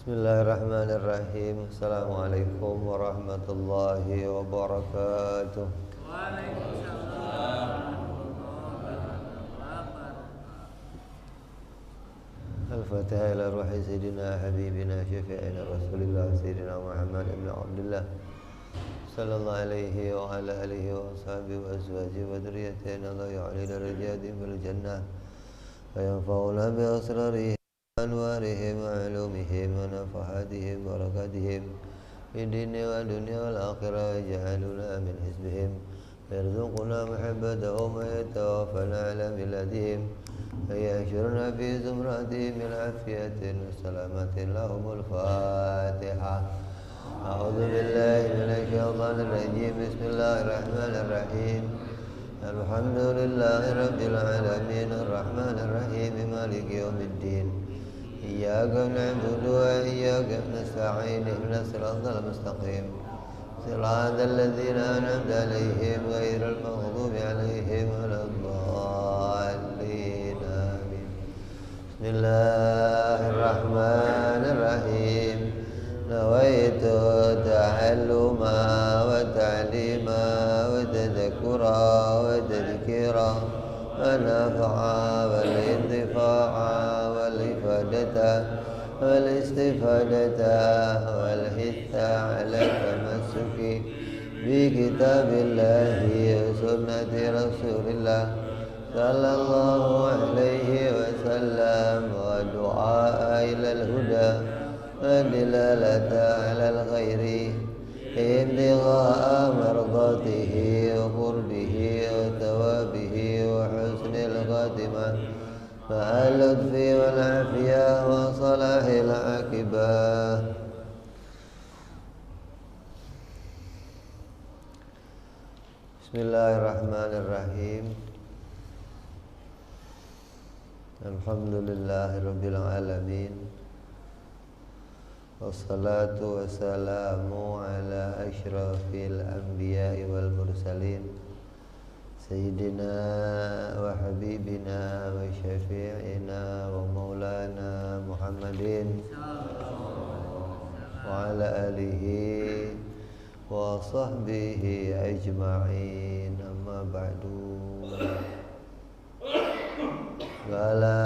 Bismillahirrahmanirrahim. Assalamualaikum warahmatullahi wabarakatuh. Waalaikumsalam. Al-Fatihah ila ruhi Sayyidina Habibina Syafi'ina Rasulillah Sayyidina Muhammad ibn Abdullah sallallahu alaihi wa ala alihi wa ashabihi wa azwajihi wa dhurriyyatina la yu'li darajatihim fil jannah wa yanfa'una bi asrarihim أنوارهم وعلومهم ونفحاتهم وبركاتهم في الدين والدنيا والآخرة ويجعلنا من حزبهم ويرزقنا محبتهم ويتوفنا على ملتهم ويحشرنا في زمرتهم من عافية وسلامة لهم. الفاتحة. أعوذ بالله من الشيطان الرجيم. بسم الله الرحمن الرحيم. الحمد لله رب العالمين الرحمن الرحيم مالك يوم الدين إياك نعبد وإياك نستعين اهدنا الصراط المستقيم صراط الذين أنعمت عليهم غير المغضوب عليهم ولا الضالين آمين. بسم الله الرحمن الرحيم. نويت تعلم وتعليم وتذكر وتذكير ونفع والانتفاع والإفادة والاستفادة والحث على التمسك بكتاب الله وسنة رسول الله صلى الله عليه وسلم ودعاء إلى الهدى والدلالة على الخير ابتغاء مرضاته وقربه وثوابه وحسن الخاتمة مع اللطف والعافية وصلاح العاقبة. Bismillahirrahmanirrahim. Alhamdulillahirabbil alamin. Wassalatu wassalamu ala asyrafil anbiya'i wal mursalin Sayyidina wa habibina wa syafi'ina wa maulana Muhammadin wa ala alihi wa sahbihi ajma'in. Amma ba'du. Qala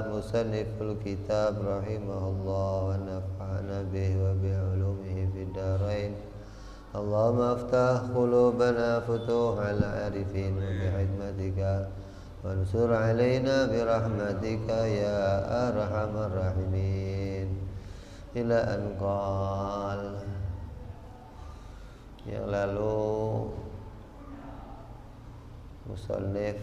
musanniful kitab rahimahullah wa nafa'ana bihi wa bi'ulumihi fid darain. Allahumma aftah qulubana futuhal arifin wa bihikmatika wansur alaina birahmatika ya arhamar rahimin. Ila an qal. Yang lalu musannif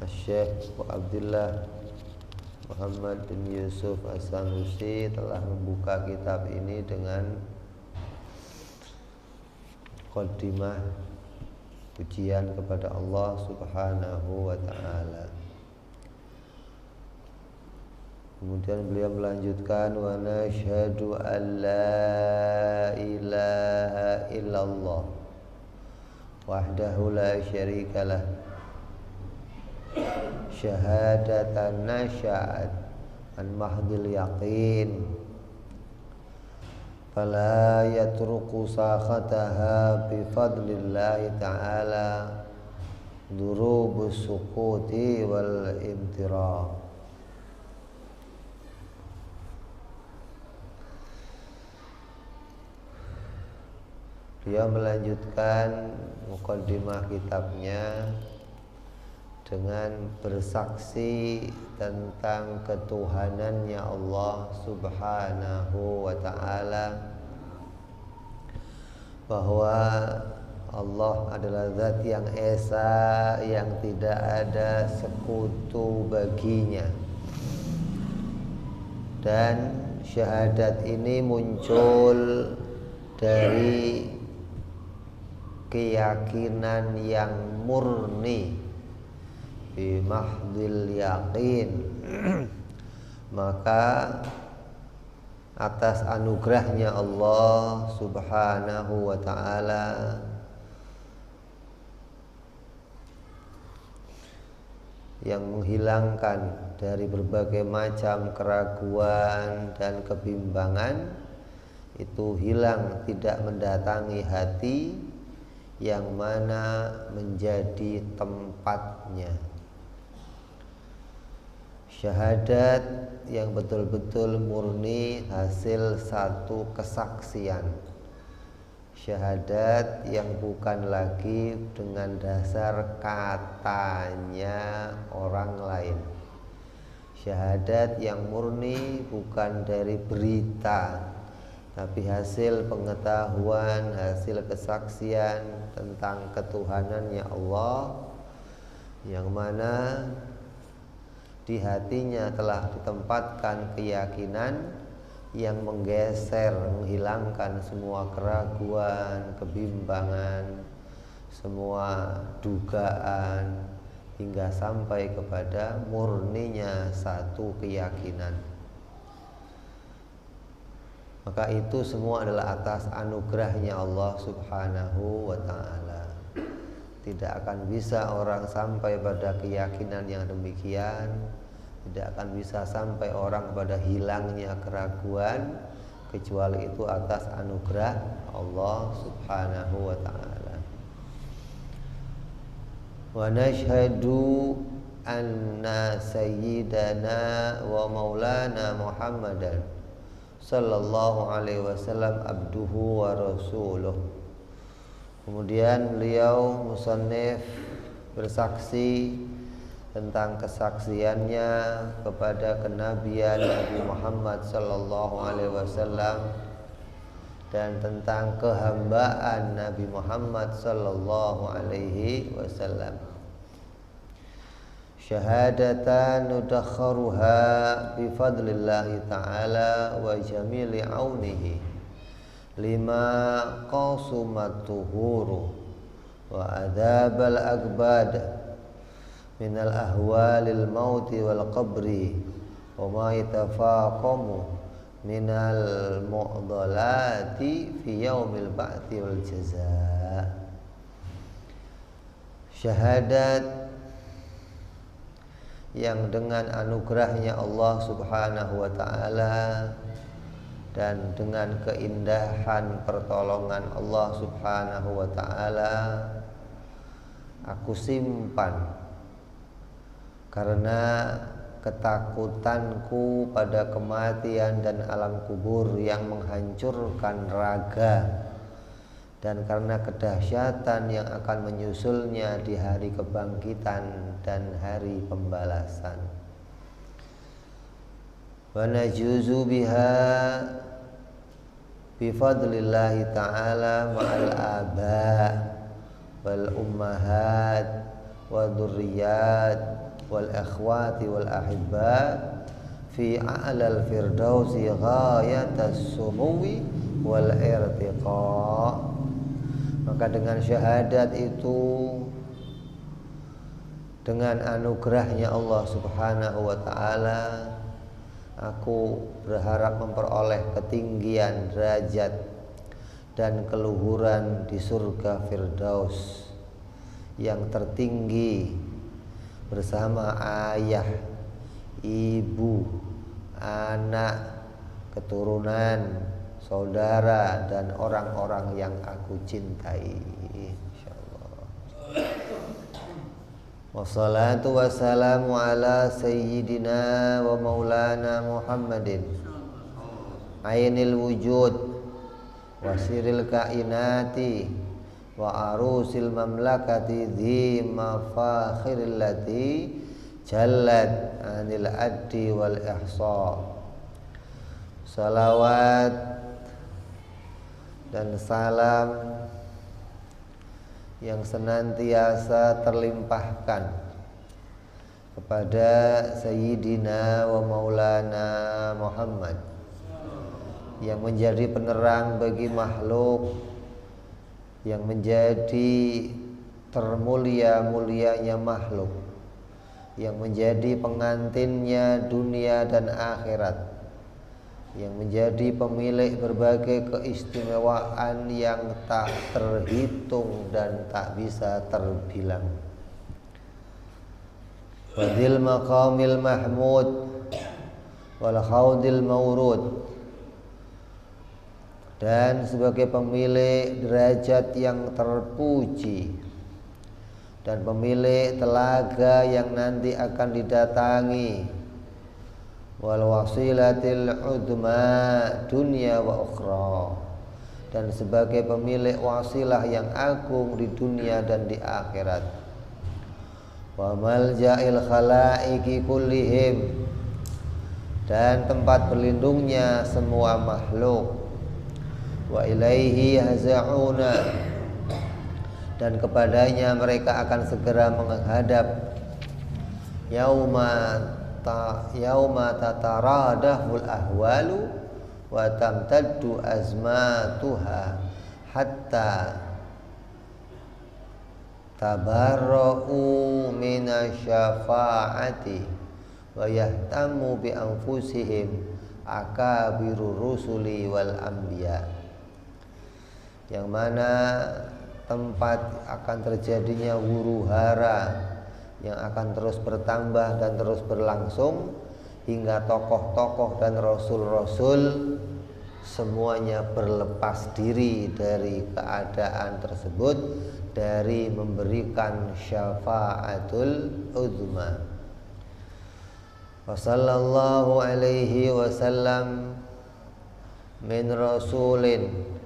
Syekh Abdullah Muhammad bin Yusuf As-Sanusi telah membuka kitab ini dengan muqaddimah pujian kepada Allah Subhanahu wa taala. Kemudian beliau melanjutkan wa nasyhadu an la ilaha illallah wahdahu la syarikalah syahadatan nasya'at an mahdil yaqin fala yatruku sakhataha bifadlillahi ta'ala durubus sukuti wal imtira. Dia melanjutkan muqaddimah kitabnya dengan bersaksi tentang ketuhanannya Allah Subhanahu wa ta'ala, bahwa Allah adalah zat yang esa, yang tidak ada sekutu baginya. Dan syahadat ini muncul dari keyakinan yang murni bi mahdil yaqin. Maka atas anugerahnya Allah Subhanahu wa ta'ala yang menghilangkan dari berbagai macam keraguan dan kebimbangan, itu hilang, tidak mendatangi hati yang mana menjadi tempatnya. Syahadat yang betul-betul murni hasil satu kesaksian. Syahadat yang bukan lagi dengan dasar katanya orang lain. Syahadat yang murni bukan dari berita, tapi hasil pengetahuan, hasil kesaksian tentang ketuhanannya Allah, yang mana di hatinya telah ditempatkan keyakinan yang menggeser, menghilangkan semua keraguan, kebimbangan, semua dugaan, hingga sampai kepada murninya satu keyakinan. Maka itu semua adalah atas anugerahnya Allah Subhanahu wa ta'ala. Tidak akan bisa orang sampai pada keyakinan yang demikian, tidak akan bisa sampai orang pada hilangnya keraguan, kecuali itu atas anugerah Allah Subhanahu wa ta'ala. Wa nashhadu anna sayyidana wa maulana Muhammadan sallallahu alaihi wasallam abduhu wa rasuluh. Kemudian beliau musannif bersaksi tentang kesaksiannya kepada kenabian Nabi Muhammad sallallahu alaihi wasallam dan tentang kehambaan Nabi Muhammad sallallahu alaihi wasallam. Syahadatan nudakharuha bifadlillahi ta'ala wa jamili aunihi lima qasumat tuhuru wa adabal agbad minal ahwalil mauti wal qabri wa ma yatafaqamu minal mu'dhalati fi yaumil ba'thi wal jazaa. Syahadat yang dengan anugerahnya Allah Subhanahu wa ta'ala dan dengan keindahan pertolongan Allah Subhanahu wa ta'ala aku simpan karena ketakutanku pada kematian dan alam kubur yang menghancurkan raga, dan karena kedahsyatan yang akan menyusulnya di hari kebangkitan dan hari pembalasan. Wa najuzu biha bifadlillahi ta'ala ma'al aba wal ummahat wa dzurriyyat wal akhwati wal ahibba fi a'lal firdausi ghayatas sumuwi wal irtiqa. Maka dengan syahadat itu, dengan anugerahnya Allah Subhanahu wa ta'ala, aku berharap memperoleh ketinggian derajat dan keluhuran di surga Firdaus yang tertinggi bersama ayah, ibu, anak, keturunan, saudara, dan orang-orang yang aku cintai, insyaallah. Wassalatu wassalamu ala sayyidina wa maulana Muhammadin ainil wujud wasiril kainati wa arusil mamlakati dhi mafakhiril lati jallat anil addi wal ihsa. Salawat dan salam yang senantiasa terlimpahkan kepada Sayyidina wa Maulana Muhammad yang menjadi penerang bagi makhluk, yang menjadi termulia-mulianya makhluk, yang menjadi pengantinnya dunia dan akhirat, yang menjadi pemilik berbagai keistimewaan yang tak terhitung dan tak bisa terbilang. Wadil maqamil mahmud wal khawdil mawrud, dan sebagai pemilik derajat yang terpuji dan pemilik telaga yang nanti akan didatangi, wal wasilatil udma dunya wa ukhra, dan sebagai pemilik wasilah yang agung di dunia dan di akhirat, wa malja'il khalaiqi kullihim, dan tempat berlindungnya semua makhluk, wa ilaihi haza'una, dan kepadanya mereka akan segera menghadap, yauma tataradahul ahwalu wa tamtaddu azmatuha hatta tabarra'u minasyafa'ati wa yahtamu bi anfusihim akabiru rusuli wal anbiya, yang mana tempat akan terjadinya huru-hara yang akan terus bertambah dan terus berlangsung hingga tokoh-tokoh dan rasul-rasul semuanya berlepas diri dari keadaan tersebut, dari memberikan syafaatul uzma. Wa sallallahu alaihi wasallam min rasulin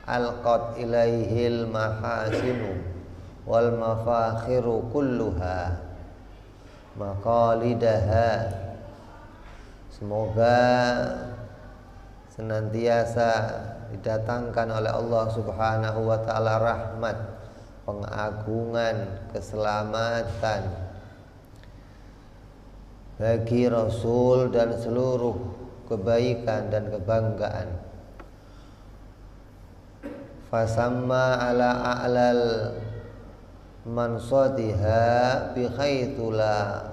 alqat ilaihil mahasinu wal mafakhiru kulluha maqalidaha. Semoga senantiasa didatangkan oleh Allah Subhanahu wa taala rahmat, pengagungan, keselamatan bagi Rasul dan seluruh kebaikan dan kebanggaan. Fasamma ala a'lal mansadiha bi khaitsu la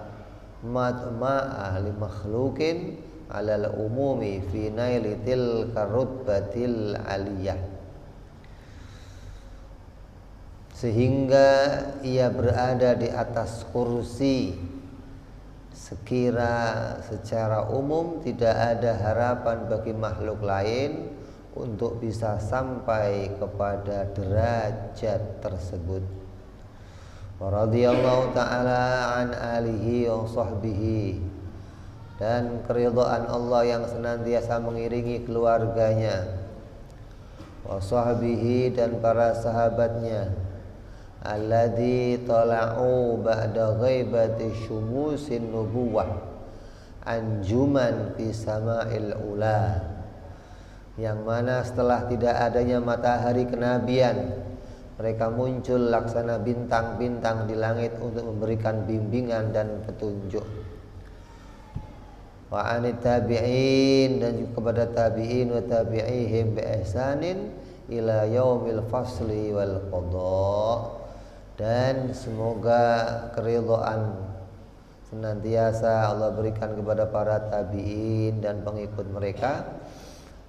matma'a li makhluqin 'alal umumi fi nailitil karutbatil aliyah, sehingga ia berada di atas kursi sekira secara umum tidak ada harapan bagi makhluk lain untuk bisa sampai kepada derajat tersebut. Radhiyallahu ta'ala an alihi wa sahbihi, dan keridhaan Allah yang senantiasa mengiringi keluarganya, wa sahbihi, dan para sahabatnya, alladzi tala'u ba'da ghaibati syumusin nubuwah anjuman fi sama'il ula, yang mana setelah tidak adanya matahari kenabian, mereka muncul laksana bintang-bintang di langit untuk memberikan bimbingan dan petunjuk. Wa anit tabi'in, dan juga kepada tabi'in wa tabi'ihim bi ihsanin ila yaumil fasli wal qada, dan semoga keridhaan senantiasa Allah berikan kepada para tabi'in dan pengikut mereka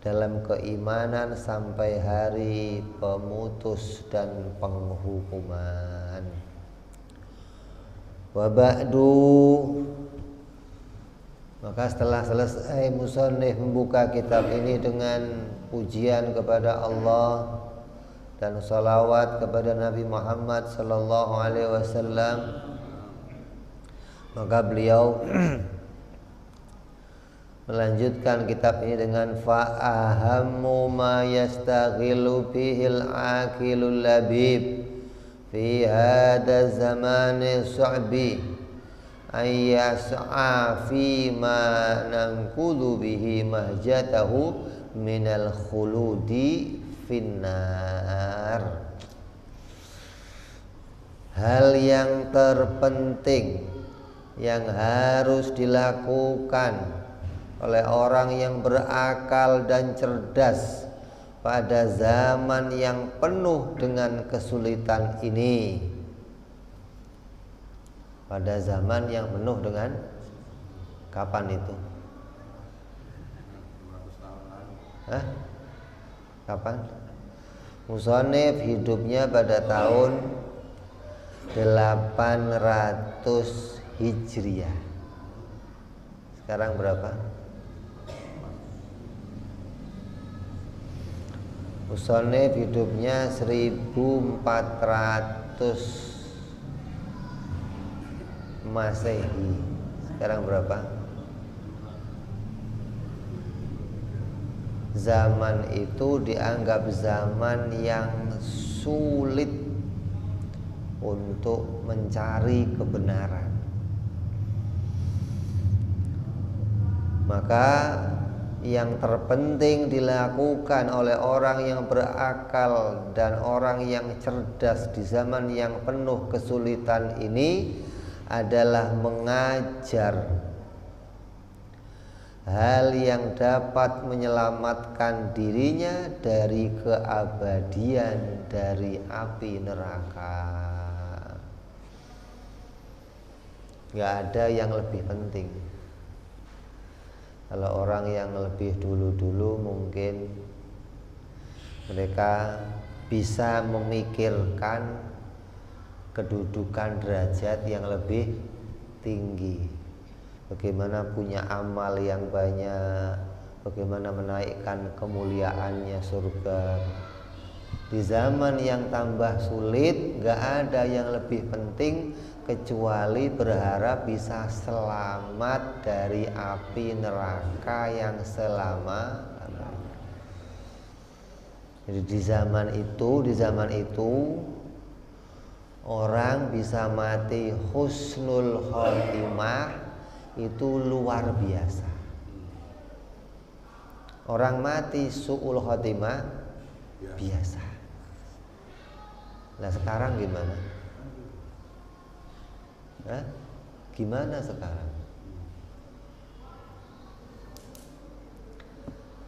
dalam keimanan sampai hari pemutus dan penghukuman. Wa ba'du, maka setelah selesai musannif membuka kitab ini dengan pujian kepada Allah dan salawat kepada Nabi Muhammad sallallahu alaihi wasallam, maka beliau melanjutkan kitab ini dengan fa'ahammu ma yastaghilu bihil aqilul labib fi hada zamani su'bi ayyas'a fi ma nankudu bihi mahjatahu minal khuludi finnar. Hal yang terpenting yang harus dilakukan oleh orang yang berakal dan cerdas pada zaman yang penuh dengan kesulitan ini, pada zaman yang penuh dengan kapan itu? Hah? Kapan? Musonif hidupnya pada tahun 800 Hijriah. Sekarang berapa? Musonef hidupnya 1400 Masehi. Sekarang berapa? Zaman itu dianggap zaman yang sulit untuk mencari kebenaran. Maka yang terpenting dilakukan oleh orang yang berakal dan orang yang cerdas di zaman yang penuh kesulitan ini adalah mengajar hal yang dapat menyelamatkan dirinya dari keabadian dari api neraka. Gak ada yang lebih penting. Kalau orang yang lebih dulu-dulu mungkin mereka bisa memikirkan kedudukan derajat yang lebih tinggi. Bagaimana punya amal yang banyak, bagaimana menaikkan kemuliaannya surga. Di zaman yang tambah sulit, gak ada yang lebih penting kecuali berharap bisa selamat dari api neraka yang selama-lamanya. Jadi di zaman itu orang bisa mati husnul khotimah itu luar biasa. Orang mati su'ul khotimah biasa. Nah sekarang gimana? Gimana sekarang?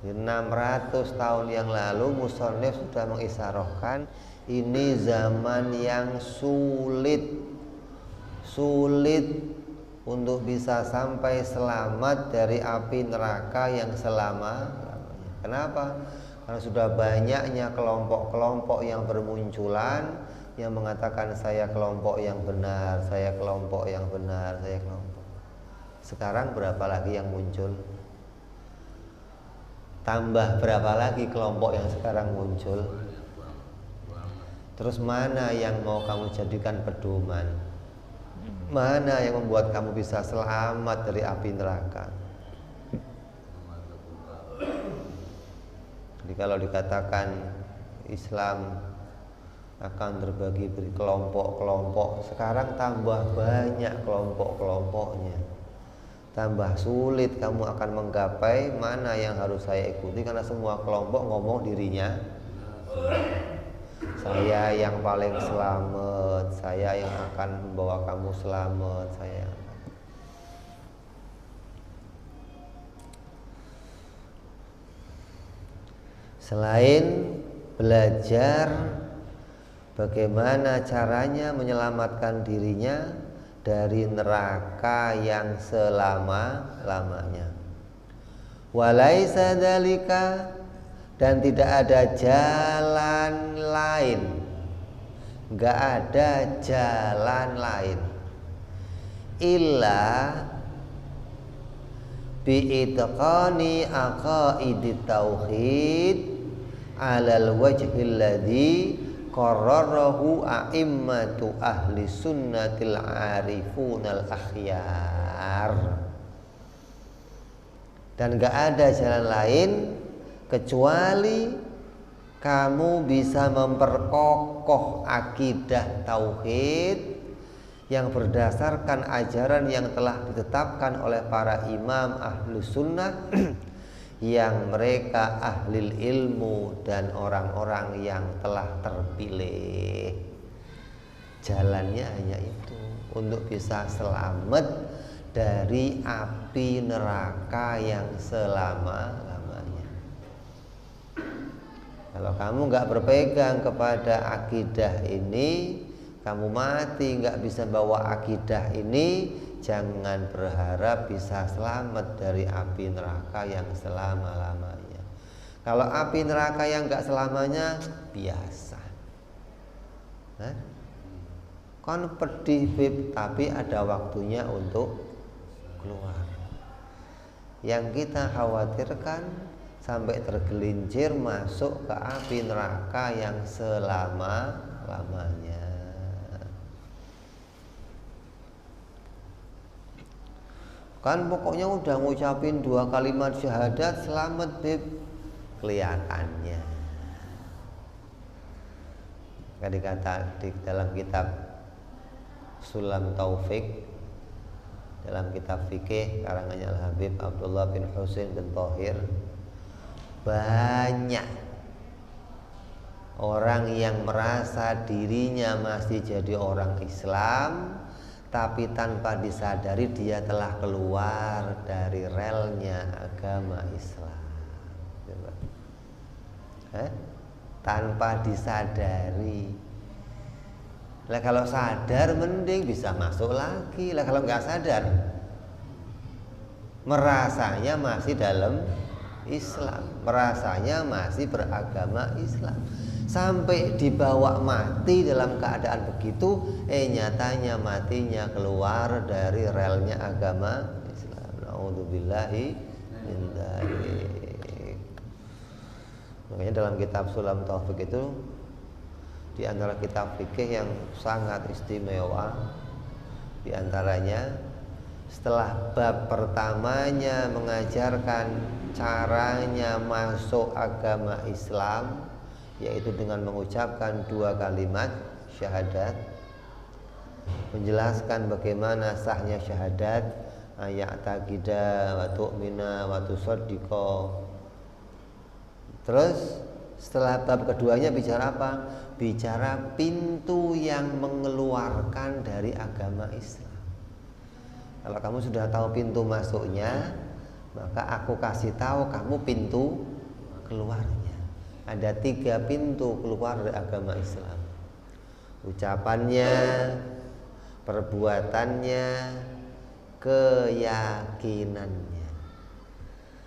600 tahun yang lalu musonef sudah mengisyarohkan ini zaman yang sulit untuk bisa sampai selamat dari api neraka yang selama-lamanya. Kenapa? Karena sudah banyaknya kelompok-kelompok yang bermunculan yang mengatakan saya kelompok yang benar, saya kelompok yang benar, saya kelompok. Sekarang berapa lagi yang muncul? Tambah berapa lagi kelompok yang sekarang muncul? Terus mana yang mau kamu jadikan pedoman? Mana yang membuat kamu bisa selamat dari api neraka? Jadi kalau dikatakan Islam akan terbagi kelompok-kelompok, sekarang tambah banyak kelompok-kelompoknya, tambah sulit kamu akan menggapai mana yang harus saya ikuti karena semua kelompok ngomong dirinya saya yang paling selamat, saya yang akan membawa kamu selamat, saya. Selain belajar bagaimana caranya menyelamatkan dirinya dari neraka yang selama-lamanya. Walaisa dzalika, dan tidak ada jalan lain. Enggak ada jalan lain illa bi'itqani aqaidit tauhid alal wajhil ladzi qarrarahu a'immatu ahli sunnatil arifunal akhyar. Dan gak ada jalan lain kecuali kamu bisa memperkokoh akidah tauhid yang berdasarkan ajaran yang telah ditetapkan oleh para imam ahlu sunnah yang mereka ahli ilmu dan orang-orang yang telah terpilih. Jalannya hanya itu, untuk bisa selamat dari api neraka yang selama-lamanya. Kalau kamu nggak berpegang kepada akidah ini, kamu mati nggak bisa bawa akidah ini, jangan berharap bisa selamat dari api neraka yang selama-lamanya. Kalau api neraka yang nggak selamanya biasa, Kan pedih Bib, tapi ada waktunya untuk keluar. Yang kita khawatirkan sampai tergelincir masuk ke api neraka yang selama-lamanya. Kan pokoknya udah ngucapin 2 kalimat syahadat, selamat Bib, kelihatannya. Kan dikata di dalam kitab Sulam Taufik, dalam kitab fikih karangannya Al-Habib Abdullah bin Husain bin Thahir, banyak orang yang merasa dirinya masih jadi orang Islam, tapi tanpa disadari dia telah keluar dari relnya agama Islam. Tanpa disadari. Lah kalau sadar mending bisa masuk lagi. Lah kalau nggak sadar, merasanya masih dalam Islam, merasanya masih beragama Islam, sampai dibawa mati dalam keadaan begitu, nyatanya matinya keluar dari relnya agama Islam. Na'udzubillahi min dzalik. Makanya dalam kitab Sulam Taufik itu, di antara kitab fikih yang sangat istimewa, di antaranya setelah bab pertamanya mengajarkan caranya masuk agama Islam, yaitu dengan mengucapkan 2 kalimat syahadat, menjelaskan bagaimana sahnya syahadat, ayat taqida wa tu'mina wa tusaddiqa. Terus setelah bab keduanya bicara apa? Bicara pintu yang mengeluarkan dari agama Islam. Kalau kamu sudah tahu pintu masuknya, maka aku kasih tahu kamu pintu keluarnya. Ada 3 pintu keluar dari agama Islam: ucapannya, perbuatannya, keyakinannya.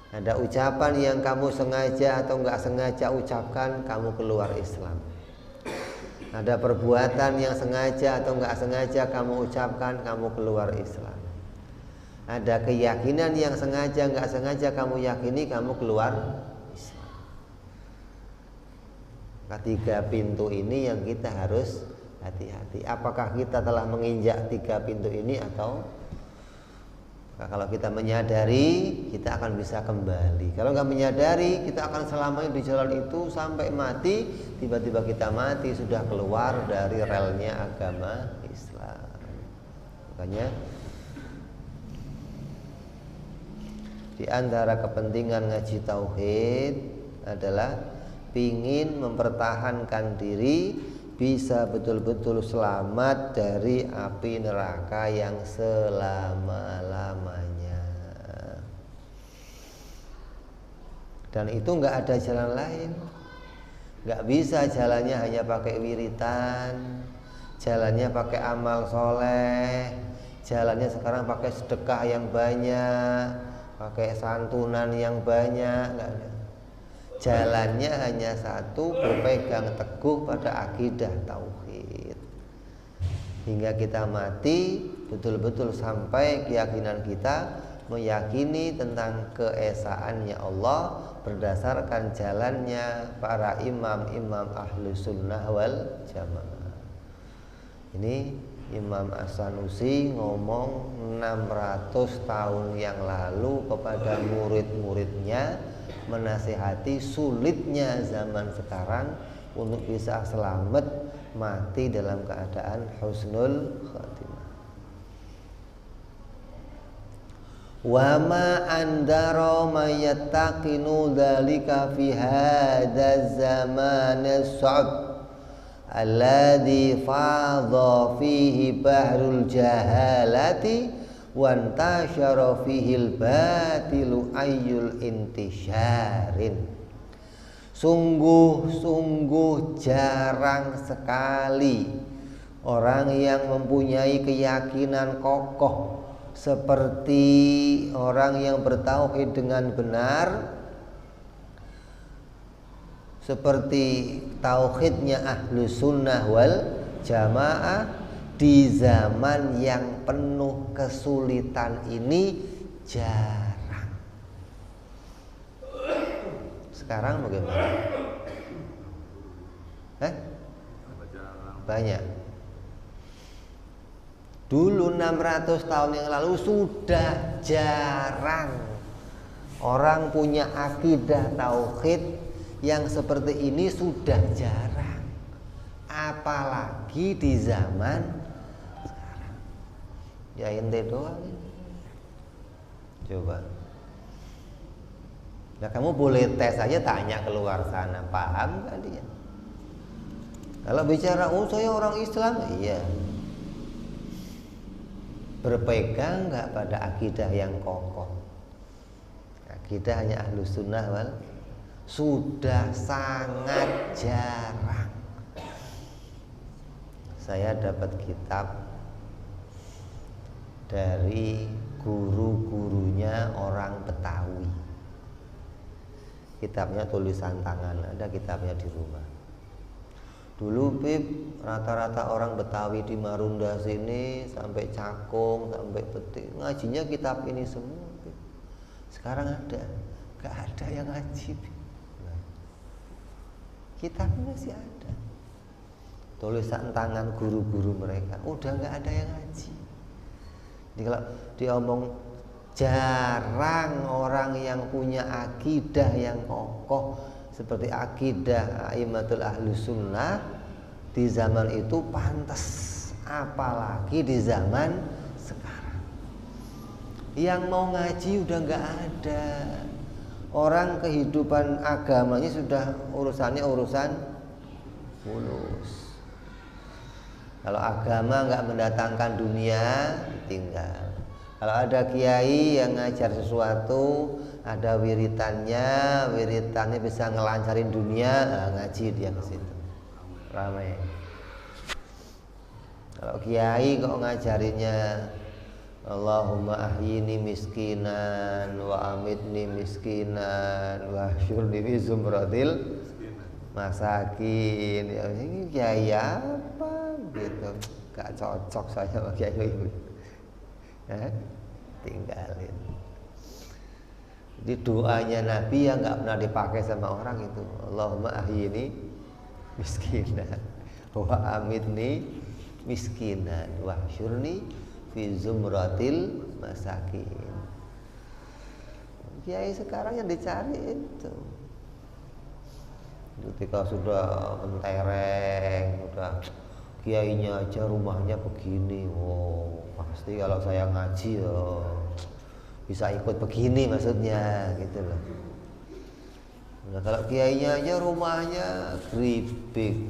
Ada ucapan yang kamu sengaja atau enggak sengaja ucapkan, kamu keluar Islam. Ada perbuatan yang sengaja atau enggak sengaja kamu ucapkan, kamu keluar Islam. Ada keyakinan yang sengaja enggak sengaja kamu yakini, kamu keluar Islam. Ketiga pintu ini yang kita harus hati-hati. Apakah kita telah menginjak 3 pintu ini atau kalau kita menyadari, kita akan bisa kembali. Kalau nggak menyadari, kita akan selamanya di jalan itu sampai mati. Tiba-tiba kita mati sudah keluar dari relnya agama Islam. Makanya di antara kepentingan ngaji tauhid adalah pingin mempertahankan diri bisa betul-betul selamat dari api neraka yang selama-lamanya. Dan itu nggak ada jalan lain. Nggak bisa jalannya hanya pakai wiritan, jalannya pakai amal soleh, jalannya sekarang pakai sedekah yang banyak, pakai santunan yang banyak. Nggak ada. Jalannya hanya satu, berpegang teguh pada akidah tauhid hingga kita mati betul-betul sampai keyakinan kita meyakini tentang keesaannya Allah berdasarkan jalannya para imam-imam ahlu sunnah wal jamaah. Ini Imam As-Sanusi ngomong 600 tahun yang lalu kepada murid-muridnya, menasihati sulitnya zaman sekarang untuk bisa selamat mati dalam keadaan husnul khatimah. Wa ma andara may yattaqinu dzalika fi hadza zaman as-sa'b alladhi fadha fihi bahrul jahalati wantashara fihil batilu ayyul intisyarin. Sungguh-sungguh jarang sekali orang yang mempunyai keyakinan kokoh seperti orang yang bertauhid dengan benar, seperti tauhidnya ahlu sunnah wal jamaah, di zaman yang penuh kesulitan ini jarang. Sekarang bagaimana? Banyak. Dulu 600 tahun yang lalu sudah jarang orang punya akidah tauhid yang seperti ini, sudah jarang. Apalagi di zaman sekarang. Ya ente doang. Coba. Nah, kamu boleh tes aja, tanya keluar sana, paham gak dia? Kalau bicara, oh saya orang Islam, iya. Berpegang nggak pada akidah yang kokoh? Akidahnya Ahlus Sunnah wal sudah sangat jarang. Saya dapat kitab dari guru-gurunya orang Betawi. Kitabnya tulisan tangan, ada kitabnya di rumah. Dulu Pip, rata-rata orang Betawi di Marunda sini sampai Cakung, sampai Petik, ngajinya kitab ini semua, Pip. Sekarang ada, gak ada yang ngaji, Pip. Nah, kitabnya masih ada. Tulisan tangan guru-guru mereka, udah gak ada yang ngaji. Jadi kalau diomong jarang orang yang punya akidah yang kokoh seperti akidah A'immatul Ahlus Sunnah di zaman itu pantas, apalagi di zaman sekarang. Yang mau ngaji udah nggak ada. Orang kehidupan agamanya sudah urusannya urusan mulus. Kalau agama nggak mendatangkan dunia, tinggal. Kalau ada kiai yang ngajar sesuatu, ada wiritannya bisa ngelancarin dunia, ngaji dia ke situ. Ramai. Kalau kiai kok ngajarinnya Allahumma ahyini miskinan wa amitni miskinan wa syurni fi zumratil masakin. Ya ini kiai apa gitu. Gak cocok saya sama kiai itu. Tinggalin. Jadi doanya Nabi yang nggak pernah dipakai sama orang itu, Allahumma ahyini miskinan wa amitni miskinan wa syurni fi zumratil masakin. Kiai sekarang yang dicari itu. Ketika sudah mentereng, sudah kiainya aja rumahnya begini, wow, pasti kalau saya ngaji bisa ikut begini maksudnya gitu loh. Nah, kalau kiainya aja rumahnya keripik.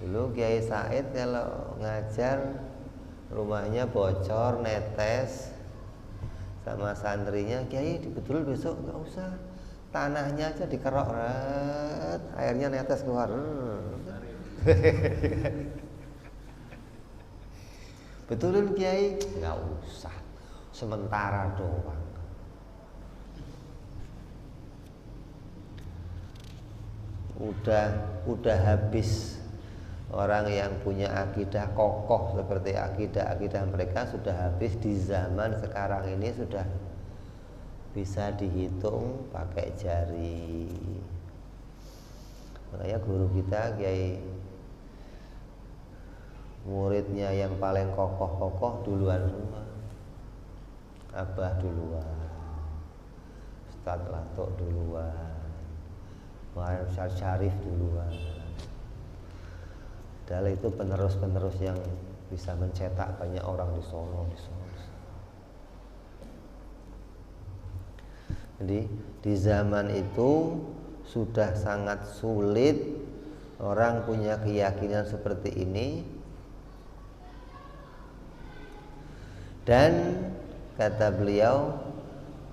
Dulu Kiai Said kalau ngajar rumahnya bocor, netes sama santrinya, Kiai betul besok nggak usah, tanahnya aja dikerok, airnya netes keluar. Betulin Kiai, nggak usah, sementara doang. Udah habis orang yang punya akidah kokoh seperti akidah mereka, sudah habis di zaman sekarang ini, sudah bisa dihitung pakai jari. Makanya guru kita Kiai, muridnya yang paling kokoh duluan semua. Abah duluan, Ustadz Latok duluan, Muhammad Syarif duluan. Padahal itu penerus yang bisa mencetak banyak orang di Solo. Jadi di zaman itu sudah sangat sulit orang punya keyakinan seperti ini. Dan kata beliau,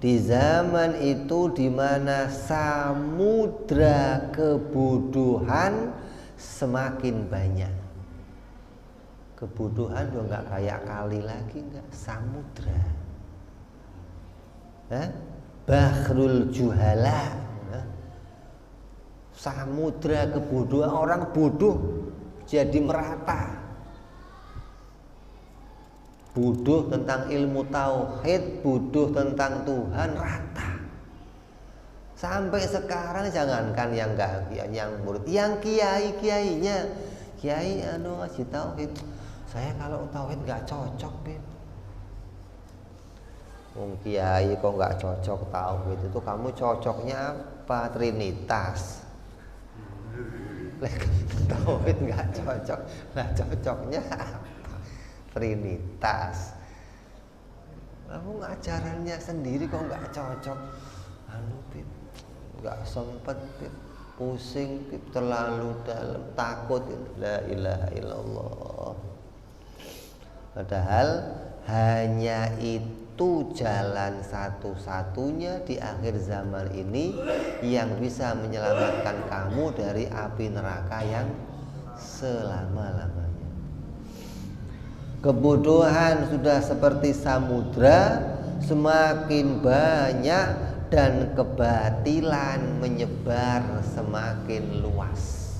di zaman itu di mana samudra kebodohan semakin banyak. Kebodohan udah nggak kayak kali lagi, nggak, samudra. Bahrul juhala, samudra kebodohan, orang bodoh jadi merata. bodoh tentang ilmu tauhid, bodoh tentang Tuhan rata. Sampai sekarang jangankan yang enggak yang murid, yang kiainya, kiai ngaji tauhid. Saya kalau tauhid enggak cocok, Bib. Wong kiai kok enggak cocok tauhid itu, kamu cocoknya apa? Trinitas. Tauhid enggak cocok. Lah cocoknya apa? Trinitas. Kamu ajarannya sendiri kok nggak cocok. Bib, nggak sempet, Bib. Pusing, Bib, terlalu dalam, takut. La ilaha illallah. Padahal hanya itu jalan satu-satunya di akhir zaman ini yang bisa menyelamatkan kamu dari api neraka yang selama-lamanya. Kebodohan sudah seperti samudra, semakin banyak, dan kebatilan menyebar semakin luas.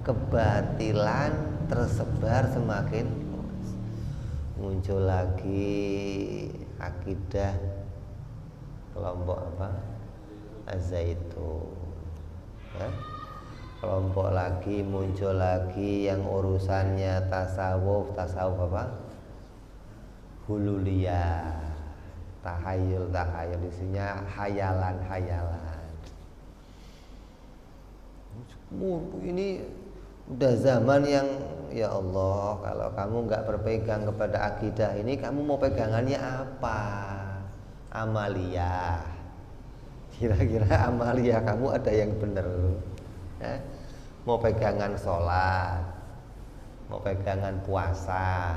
Kebatilan tersebar semakin luas. Muncul lagi akidah kelompok apa? Az-Zaitun. Kelompok lagi muncul lagi yang urusannya tasawuf apa? Hululiyah, tahayul isinya hayalan. Ini udah zaman yang ya Allah, kalau kamu nggak berpegang kepada akidah ini, kamu mau pegangannya apa? Amaliyah. Kira-kira amaliyah kamu ada yang benar? Mau pegangan sholat, mau pegangan puasa,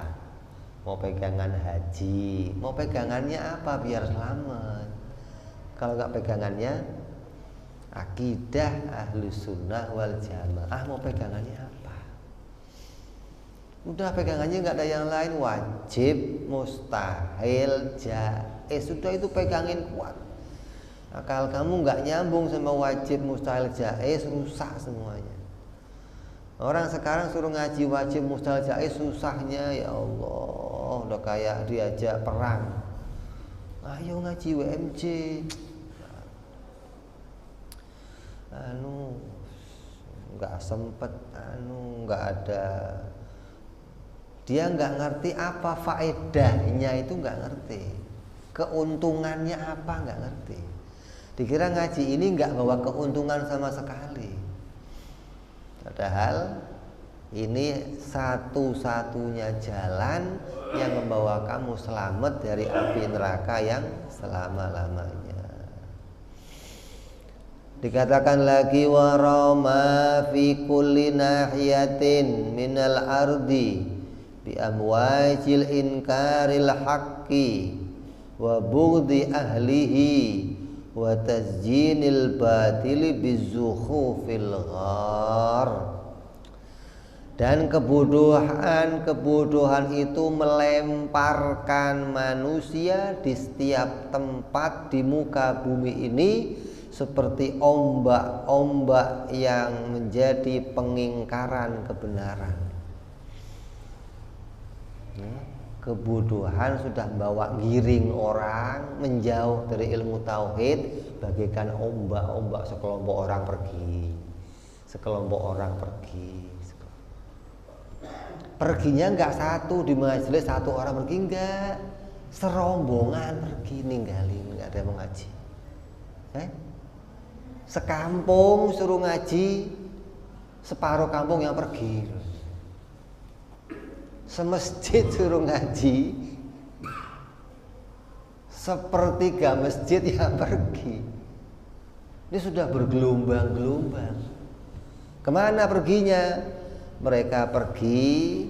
mau pegangan haji, mau pegangannya apa biar selamat? Kalau nggak pegangannya akidah Ahlus Sunnah wal Jamaah, mau pegangannya apa? Udah pegangannya nggak ada yang lain, wajib, mustahil, jaiz, sudah itu pegangin kuat. Akal kamu nggak nyambung sama wajib, mustahil, jaiz, rusak semuanya. Orang sekarang suruh ngaji wajib, mustahil, jaiz, susahnya ya Allah, udah kayak diajak perang. Ayo ngaji WMJ. Nggak sempet, nggak ada. Dia nggak ngerti apa faedahnya, itu nggak ngerti. Keuntungannya apa nggak ngerti. Dikira ngaji ini nggak bawa keuntungan sama sekali. Padahal ini satu-satunya jalan yang membawa kamu selamat dari api neraka yang selama-lamanya. Dikatakan lagi warama fi kulli nahiyatin minal ardi bi amwajil inkaril haqqi wa bughdi ahlihi wa tasjinil batili bizukhufil ghar. Dan kebodohan itu melemparkan manusia di setiap tempat di muka bumi ini seperti ombak-ombak yang menjadi pengingkaran kebenaran. Kebodohan sudah bawa giring orang menjauh dari ilmu tauhid, bagaikan ombak-ombak sekelompok orang pergi. Perginya nggak satu di majelis, satu orang pergi, enggak, serombongan pergi, ninggalin, nggak ada yang mau ngaji. Sekampung suruh ngaji, separuh kampung yang pergi. Semasjid suruh ngaji, sepertiga masjid yang pergi. Ini sudah bergelombang-gelombang. Kemana perginya? Mereka pergi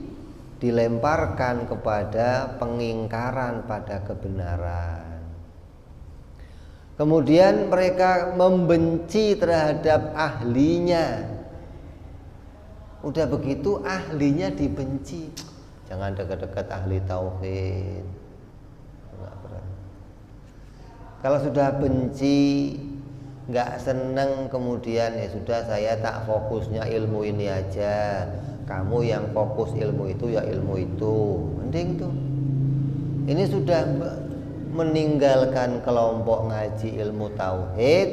dilemparkan kepada pengingkaran pada kebenaran. Kemudian mereka membenci terhadap ahlinya. Udah begitu ahlinya dibenci. Jangan dekat-dekat ahli tauhid. Kalau sudah benci, nggak seneng, kemudian ya sudah, saya tak fokusnya ilmu ini aja. Kamu yang fokus ilmu itu ya ilmu itu, mending tuh. Ini sudah meninggalkan kelompok ngaji ilmu tauhid,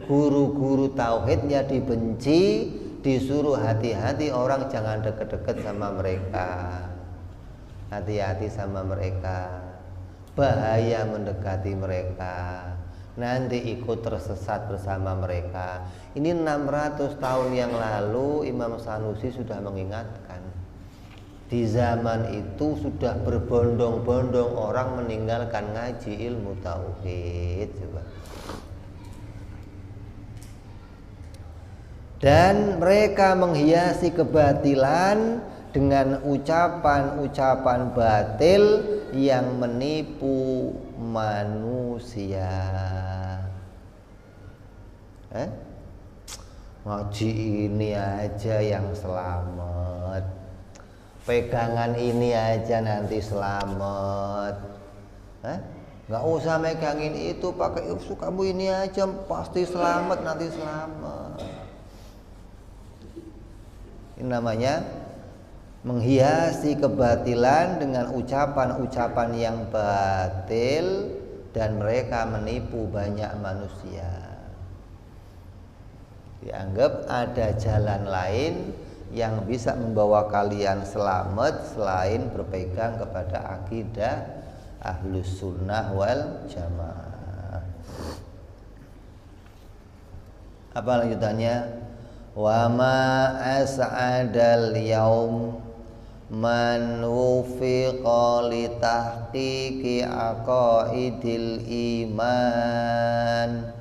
guru-guru tauhidnya dibenci, disuruh hati-hati orang jangan deket-deket sama mereka. Hati-hati sama mereka, bahaya mendekati mereka, nanti ikut tersesat bersama mereka. Ini 600 tahun yang lalu Imam Sanusi sudah mengingatkan. Di zaman itu sudah berbondong-bondong orang meninggalkan ngaji ilmu tauhid. Coba. Dan mereka menghiasi kebatilan dengan ucapan-ucapan batil yang menipu manusia. Ngaji ini aja yang selamat, pegangan ini aja nanti selamat. Nggak usah megangin itu, pakai kamu ini aja pasti selamat, nanti selamat. Ini namanya menghiasi kebatilan dengan ucapan-ucapan yang batil, dan mereka menipu banyak manusia. Dianggap ada jalan lain yang bisa membawa kalian selamat selain berpegang kepada akidah Ahlus Sunnah wal Jamaah. Apa lanjutannya? Wa ma as'adal yaum man wufiqa li tahqiqi aqaidil iman.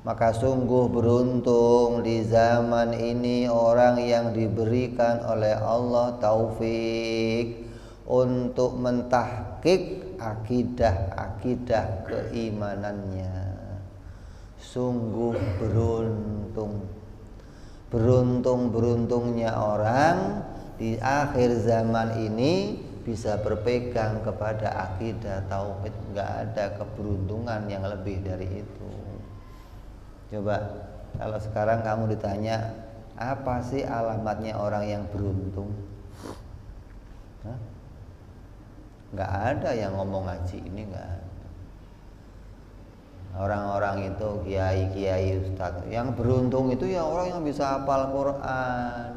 Maka sungguh beruntung di zaman ini orang yang diberikan oleh Allah taufik untuk mentahqiq akidah-akidah keimanannya. Sungguh beruntung. Beruntung-beruntungnya orang di akhir zaman ini bisa berpegang kepada akidah tauhid. Nggak ada keberuntungan yang lebih dari itu. Coba kalau sekarang kamu ditanya, apa sih alamatnya orang yang beruntung? Nggak ada yang ngomong ngaji ini, nggak ada. Orang-orang itu kiai-kiai ustadz yang beruntung itu ya orang yang bisa hafal Quran,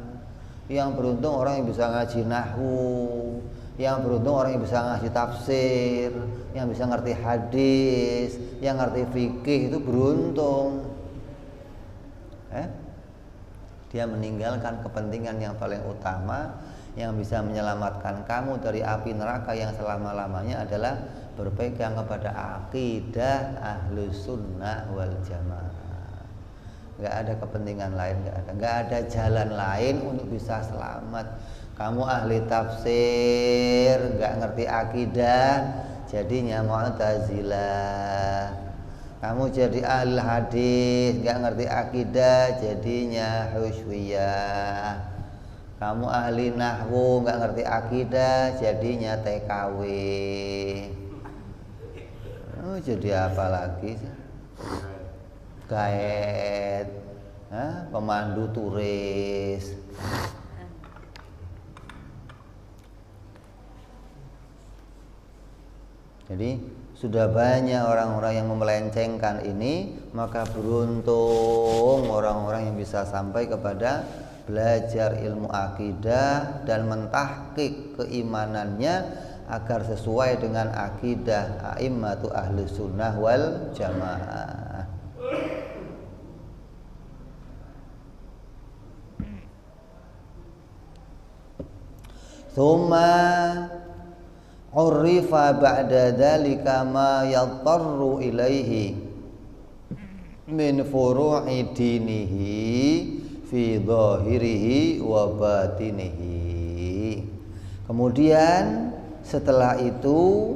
yang beruntung orang yang bisa ngaji nahwu, yang beruntung orang yang bisa ngaji tafsir, yang bisa ngerti hadis, yang ngerti fikih, itu beruntung. Dia meninggalkan kepentingan yang paling utama yang bisa menyelamatkan kamu dari api neraka yang selama-lamanya adalah berpegang kepada akidah Ahlus Sunnah wal Jamaah. Nggak ada kepentingan lain, nggak ada jalan lain untuk bisa selamat. Kamu ahli tafsir nggak ngerti akidah, jadinya Mu'tazilah. Kamu jadi ahli hadis nggak ngerti akidah, jadinya Husyiyah. Kamu ahli nahwu nggak ngerti akidah, jadinya TKW. Jadi apa lagi sih? Gaet, pemandu turis. Jadi sudah banyak orang-orang yang memelencengkan ini, maka beruntung orang-orang yang bisa sampai kepada belajar ilmu akidah dan mentahqiq keimanannya agar sesuai dengan akidah a'immatu Ahlus Sunnah wal Jamaah. Tsumma urifa ba'da dzalika ma yadtarru ilaihi min furu'i dinihi fi dhahirihi wa batinihi. Kemudian setelah itu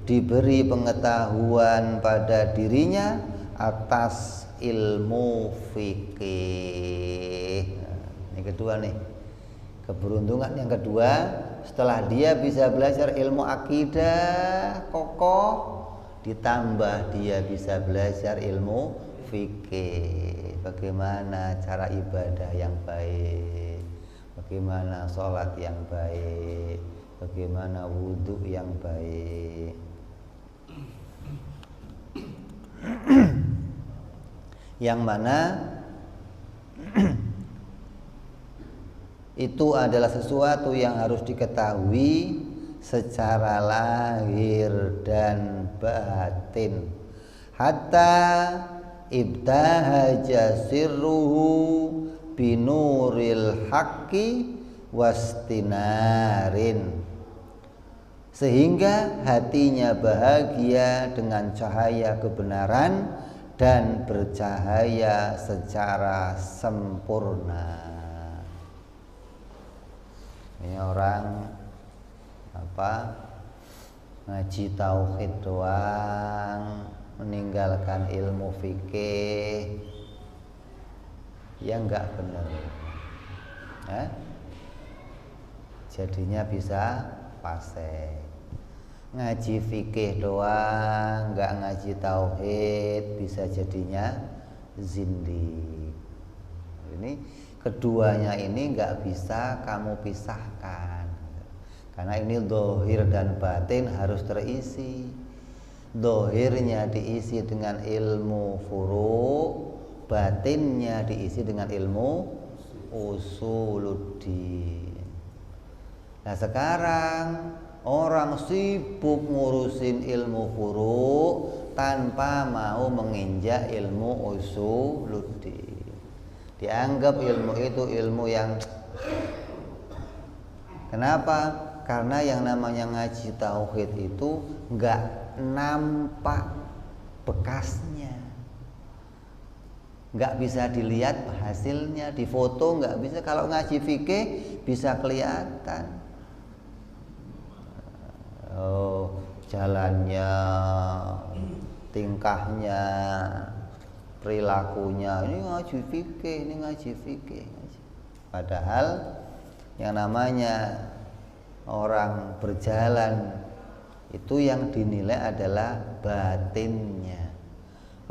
diberi pengetahuan pada dirinya atas ilmu fikih. Yang kedua nih, keberuntungan yang kedua, setelah dia bisa belajar ilmu akidah kokoh, ditambah dia bisa belajar ilmu fikih. Bagaimana cara ibadah yang baik, bagaimana sholat yang baik, bagaimana wudhu yang baik. Yang mana itu adalah sesuatu yang harus diketahui secara lahir dan batin. Hatta ibtahaja sirruhu binuril haqqi wastinarin, sehingga hatinya bahagia dengan cahaya kebenaran dan bercahaya secara sempurna. Ini orang ngaji tauhid doang, meninggalkan ilmu fikih, ya enggak benar. Jadinya bisa fasik. Ngaji fikih doang, enggak ngaji tauhid, bisa jadinya zindik. Ini keduanya ini enggak bisa kamu pisahkan, karena ini dohir dan batin harus terisi. Dohirnya diisi dengan ilmu furu', batinnya diisi dengan ilmu usuluddin. Nah sekarang orang sibuk ngurusin ilmu furu' tanpa mau menginjak ilmu usuluddin. Dianggap ilmu itu ilmu yang kenapa? Karena yang namanya ngaji tauhid itu enggak nampak bekasnya, nggak bisa dilihat hasilnya, di foto nggak bisa. Kalau ngaji fikih bisa kelihatan, jalannya, tingkahnya, perilakunya. Ini ngaji fikih, ini ngaji fikih. Padahal yang namanya orang berjalan itu yang dinilai adalah batinnya.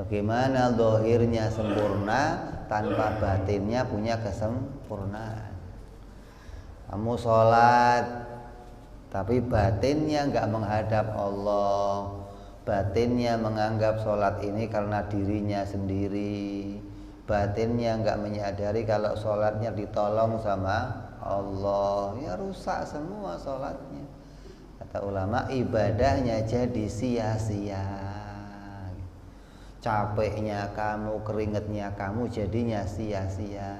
Bagaimana zahirnya sempurna tanpa batinnya punya kesempurnaan. Kamu sholat tapi batinnya enggak menghadap Allah, batinnya menganggap sholat ini karena dirinya sendiri, batinnya enggak menyadari kalau sholatnya ditolong sama Allah, ya rusak semua sholatnya. Kata ulama, ibadahnya jadi sia-sia. Capeknya kamu, keringetnya kamu jadinya sia-sia.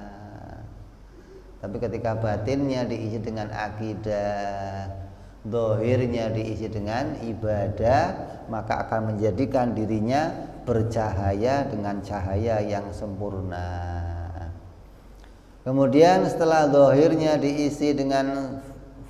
Tapi ketika batinnya diisi dengan akidah, zahirnya diisi dengan ibadah, maka akan menjadikan dirinya bercahaya dengan cahaya yang sempurna. Kemudian setelah zahirnya diisi dengan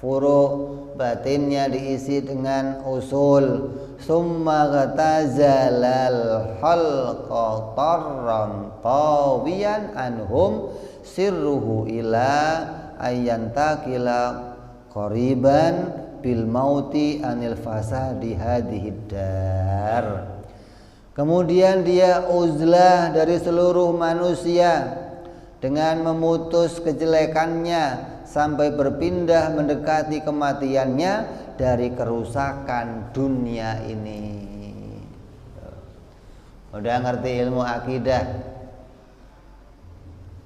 furu', batinnya diisi dengan usul, summa gatazalal halqa tarran tawiyan anhum sirruhu ila ayyantakila qariban bil mauti anil fasadi hadhid dar. Kemudian dia uzlah dari seluruh manusia dengan memutus kejelekannya sampai berpindah mendekati kematiannya dari kerusakan dunia ini. Udah ngerti ilmu akidah,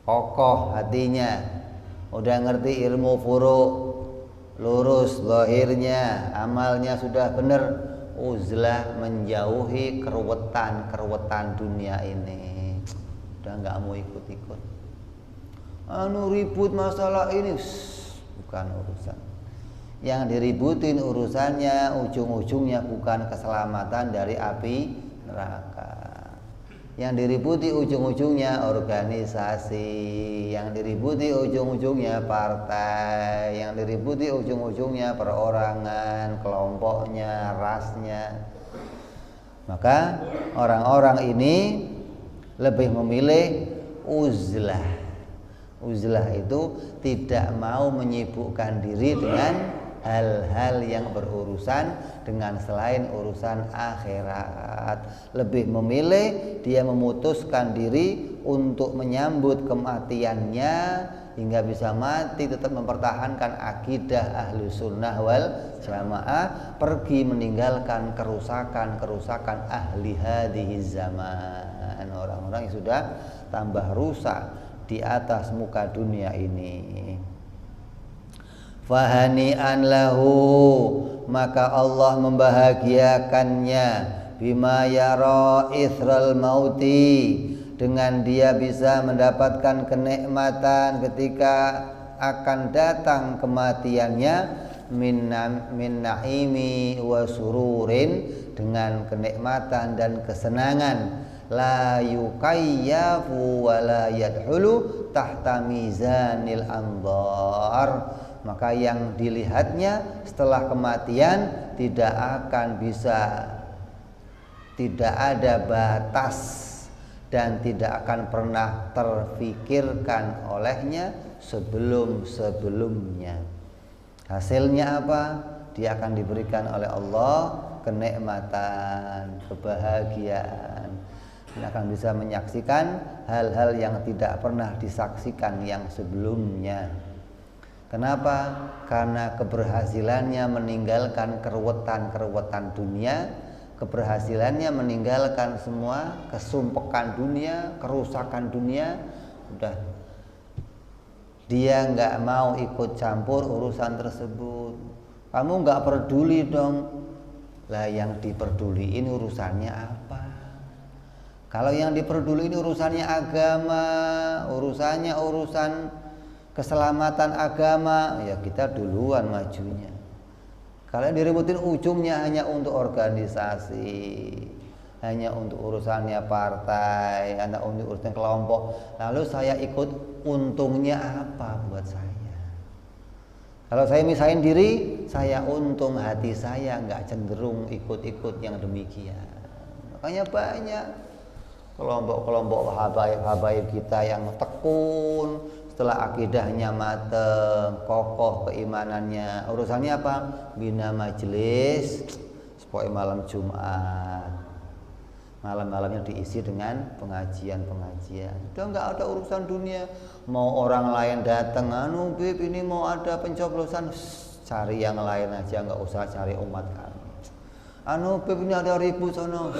kokoh hatinya. Udah ngerti ilmu furu', lurus zahirnya, amalnya sudah benar, uzlah menjauhi keruwetan dunia ini. Udah nggak mau ikut-ikut. Ribut masalah ini, bukan urusan. Yang diributin urusannya ujung-ujungnya bukan keselamatan dari api neraka. Yang diributi ujung-ujungnya organisasi, yang diributi ujung-ujungnya partai, yang diributi ujung-ujungnya perorangan, kelompoknya, rasnya. Maka orang-orang ini lebih memilih uzlah. Uzlah itu tidak mau menyibukkan diri dengan hal-hal yang berurusan dengan selain urusan akhirat. Lebih memilih dia memutuskan diri untuk menyambut kematiannya hingga bisa mati tetap mempertahankan akidah ahlu sunnah wal jamaah, pergi meninggalkan kerusakan ahli hadhihi zaman, orang-orang yang sudah tambah rusak di atas muka dunia ini. Fahani'an lahu, maka Allah membahagiakannya, bima yara ithral mauti, dengan dia bisa mendapatkan kenikmatan ketika akan datang kematiannya, min naimi wa sururin, dengan kenikmatan dan kesenangan, la yukayyafu wa la yadhulu tahta mizanil anzar, maka yang dilihatnya setelah kematian tidak akan bisa, tidak ada batas dan tidak akan pernah terfikirkan olehnya sebelum-sebelumnya. Hasilnya apa? Dia akan diberikan oleh Allah kenikmatan, kebahagiaan, dan akan bisa menyaksikan hal-hal yang tidak pernah disaksikan yang sebelumnya. Kenapa? Karena keberhasilannya meninggalkan keruwetan-keruwetan dunia, keberhasilannya meninggalkan semua kesumpekan dunia, kerusakan dunia. Udah, dia nggak mau ikut campur urusan tersebut. Kamu nggak peduli dong. Lah yang diperduliin urusannya apa? Kalau yang diperduliin urusannya agama, urusannya urusan keselamatan agama, ya kita duluan majunya. Kalau yang diributin ujungnya hanya untuk organisasi, hanya untuk urusannya partai, hanya untuk urusan kelompok, lalu saya ikut, untungnya apa buat saya? Kalau saya misahin diri, saya untung hati saya nggak cenderung ikut-ikut yang demikian. Makanya banyak kelompok-kelompok habaib kita yang tekun, setelah akidahnya mateng, kokoh keimanannya, urusannya apa? Bina majelis, supaya malam Jumat, malam-malamnya diisi dengan pengajian-pengajian. Udah nggak ada urusan dunia. Mau orang lain datang, anu Bib ini mau ada pencoblosan, cari yang lain aja, nggak usah cari umat kami. Anu Bib ini ada ribut sono,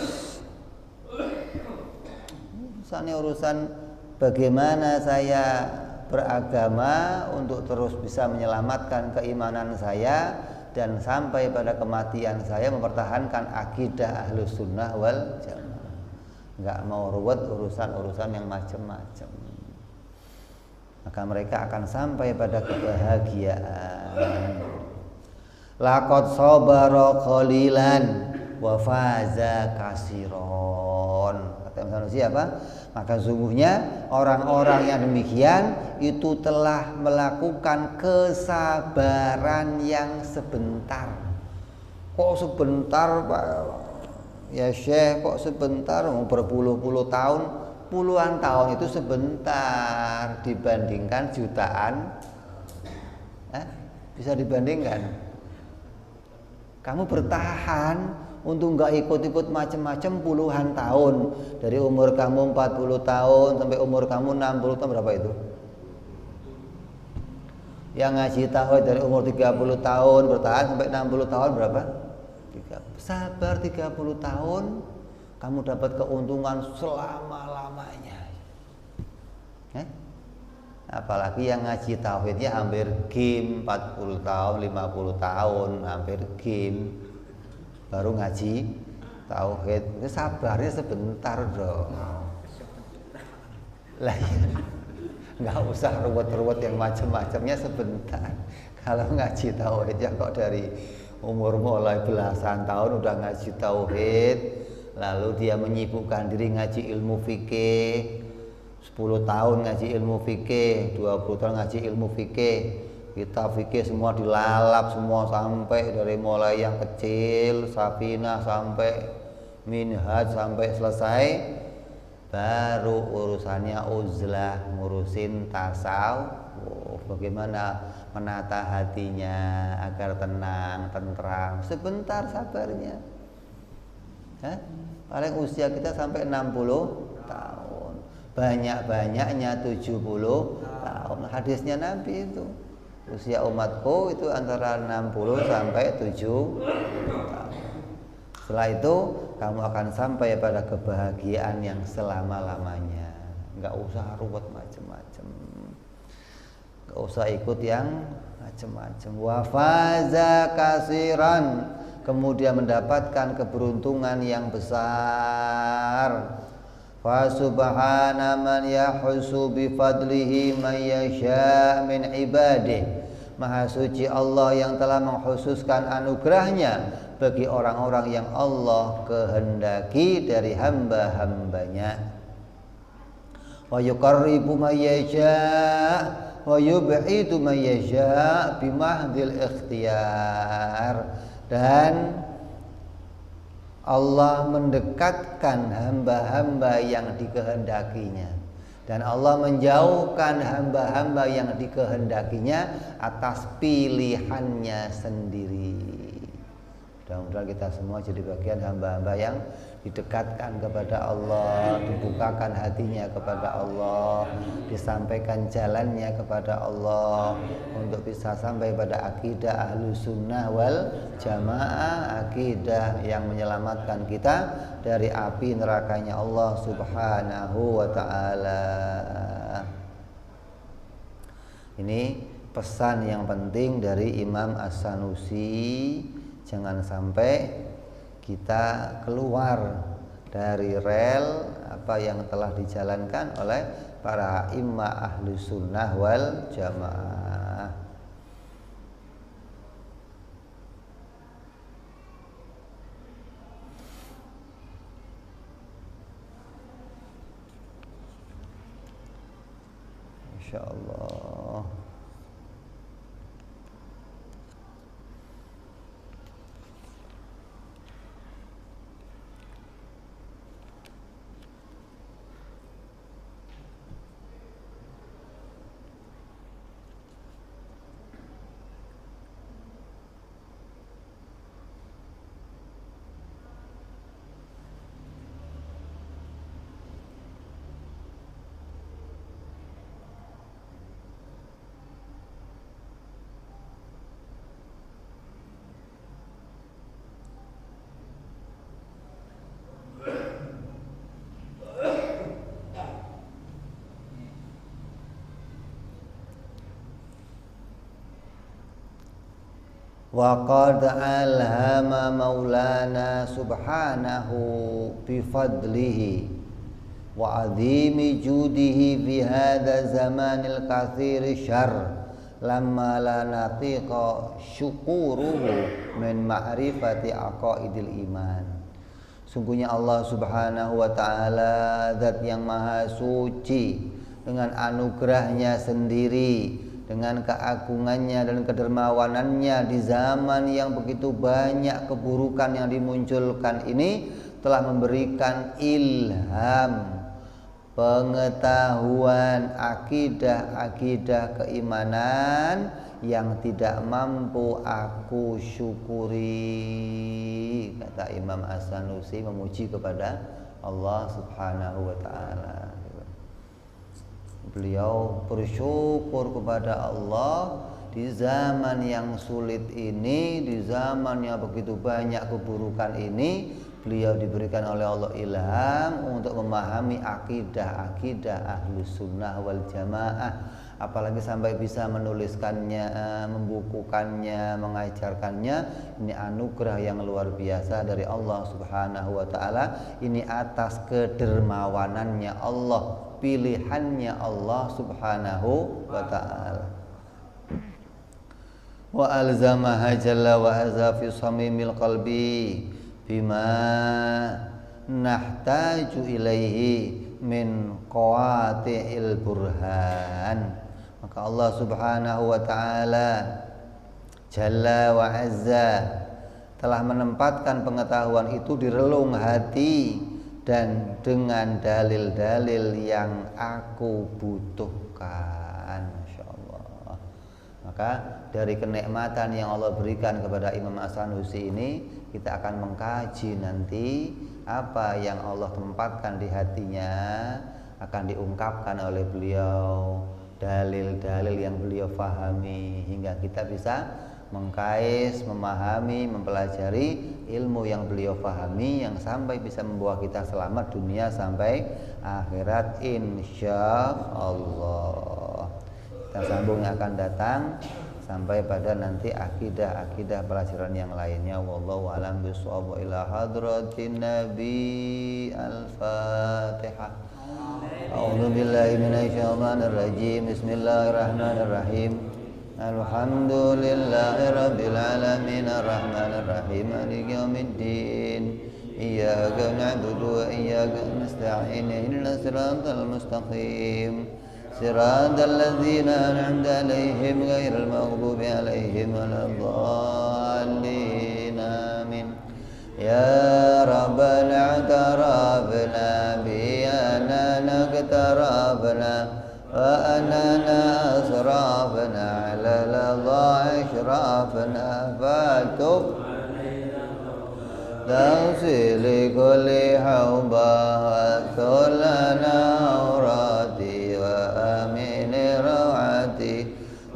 urusan bagaimana saya beragama untuk terus bisa menyelamatkan keimanan saya dan sampai pada kematian saya mempertahankan akidah ahlus sunnah wal jamaah. Nggak mau ruwet urusan-urusan yang macam-macam. Maka mereka akan sampai pada kebahagiaan. Laqad sabara qalilan wa faza kasiron. Kata Imam Sanusi apa? Maka sungguhnya orang-orang yang demikian itu telah melakukan kesabaran yang sebentar. Kok sebentar Pak? Ya Syekh, kok sebentar? Berpuluh-puluh tahun, puluhan tahun itu sebentar dibandingkan jutaan. Bisa dibandingkan? Kamu bertahan untuk nggak ikut-ikut macam-macam puluhan tahun, dari umur kamu 40 tahun sampai umur kamu 60 tahun, berapa itu? Yang ngaji tauhid dari umur 30 tahun bertahan sampai 60 tahun berapa? Sabar 30 tahun, kamu dapat keuntungan selama-lamanya. Apalagi yang ngaji tauhidnya hampir game 40 tahun, 50 tahun, hampir game baru ngaji tauhid. Itu sabarnya sebentar dong. Lah ya, nggak usah ruwet-ruwet yang macam-macamnya sebentar. Kalau ngaji tauhidnya kok dari umur mulai belasan tahun udah ngaji tauhid, lalu dia menyibukkan diri ngaji ilmu fikih, 10 tahun ngaji ilmu fikih, 20 tahun ngaji ilmu fikih. Kita fikih semua dilalap semua sampai dari mulai yang kecil, Safinah sampai Minhaj sampai selesai. Baru urusannya uzlah, ngurusin tasawuf, bagaimana menata hatinya agar tenang, tentram. Sebentar sabarnya. Paling usia kita sampai 60 tahun. Banyak-banyaknya 70 tahun. hadisnya Nabi itu. Usia umatku itu antara 60 sampai 70 tahun. Setelah itu kamu akan sampai pada kebahagiaan yang selama-lamanya. Enggak usah ruwet macam-macam. Enggak usah ikut yang macam-macam. Wa faza kasiran, kemudian mendapatkan keberuntungan yang besar. Fa subhana man yahsu bi fadlihi man yasha min ibadih. Maha suci Allah yang telah mengkhususkan anugerahnya bagi orang-orang yang Allah kehendaki dari hamba-hambanya. Wa yuqarribu man yasha wa yub'idu man yasha bi mahdil ikhtiyar. Dan Allah mendekatkan hamba-hamba yang dikehendakinya, dan Allah menjauhkan hamba-hamba yang dikehendakinya atas pilihannya sendiri. Mudah-mudahan kita semua jadi bagian hamba-hamba yang didekatkan kepada Allah, dibukakan hatinya kepada Allah, disampaikan jalannya kepada Allah, untuk bisa sampai pada akidah Ahlus Sunnah wal Jamaah, akidah yang menyelamatkan kita dari api nerakanya Allah Subhanahu wa ta'ala. Ini pesan yang penting dari Imam As-Sanusi. Jangan sampai kita keluar dari rel apa yang telah dijalankan oleh para imam Ahlus Sunnah wal Jamaah. Insyaallah. Wa qad alhama maulana subhanahu bi fadlihi wa azimi judihi fi hadha zamanil kathiri syarr lamma la natiqa syukuruhu min ma'rifati aqaidil iman. Sungguhnya Allah Subhanahu wa ta'ala zat yang maha suci, dengan anugerahnya sendiri, dengan keagungannya dan kedermawanannya di zaman yang begitu banyak keburukan yang dimunculkan ini, telah memberikan ilham, pengetahuan akidah-akidah keimanan yang tidak mampu aku syukuri. Kata Imam As-Sanusi memuji kepada Allah Subhanahu wa ta'ala. Beliau bersyukur kepada Allah di zaman yang sulit ini, di zaman yang begitu banyak keburukan ini. Beliau diberikan oleh Allah ilham untuk memahami akidah-akidah Ahlus Sunnah wal Jamaah, apalagi sampai bisa menuliskannya, membukukannya, mengajarkannya. Ini anugerah yang luar biasa dari Allah Subhanahu wa ta'ala. Ini atas kedermawanannya Allah, pilihannya Allah Subhanahu wa ta'ala. Wa alzamaha jalla wa azza fi samimil qalbi bima nahtaju ilaihi min qawati'il burhan. Maka Allah Subhanahu wa ta'ala jalla wa azza telah menempatkan pengetahuan itu di relung hati dan dengan dalil-dalil yang aku butuhkan. Masya Allah. Maka dari kenikmatan yang Allah berikan kepada Imam As-Sanusi ini, kita akan mengkaji nanti apa yang Allah tempatkan di hatinya akan diungkapkan oleh beliau dalil-dalil yang beliau fahami hingga kita bisa mengkais, memahami, mempelajari ilmu yang beliau fahami yang sampai bisa membawa kita selamat dunia sampai akhirat insya Allah. Kita sambung yang akan datang sampai pada nanti akidah pelajaran yang lainnya. Wallahu a'lam bishawab. Ila hadratin nabi al-fatihah. A'udzu billahi minasyaitonir rajim. Bismillahirrahmanirrahim. Alhamdulillahi rabbil alamin arrahmanir rahim maliki yaumiddin iyyaka na'budu wa iyyaka nasta'in ihdinas siratal mustaqim siratal ladzina an'amta 'alaihim ghairil maghdubi 'alaihim waladdallin amin. Ya rabbana i'tarafna bi annana iqtarafna وأننا أسرافنا على لظى إشرافنا فاكتب تغسل كل حوبة واغفر لنا عوراتي وآمن روعتي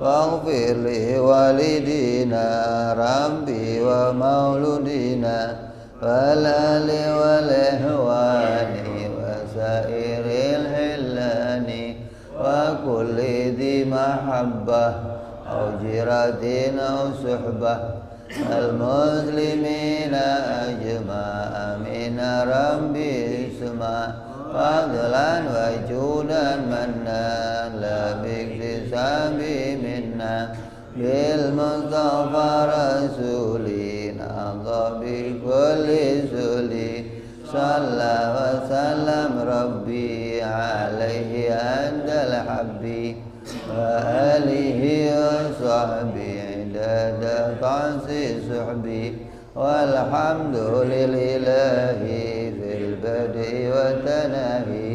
واغفر لوالدينا ربي ومولودينا والآل والإخوان وسائر الحلان وكل ذي محبة أو جيرة أو صحبة المسلمين أجمع من ربي اسمع فضلا وجودا منا لا باكتساب منا بالمصطفى رسولي نهضى بكل سولي صلى وسلم ربي عليه عند الحبي وآله وصحبه عدد تعصي صحبي والحمد لله في البدء والتناهي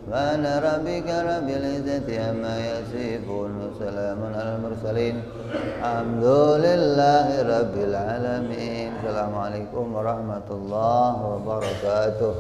سبحان ربك رب العزة عما يصفون وسلام على المرسلين الحمد لله رب العالمين. Assalamualaikum warahmatullahi wabarakatuh.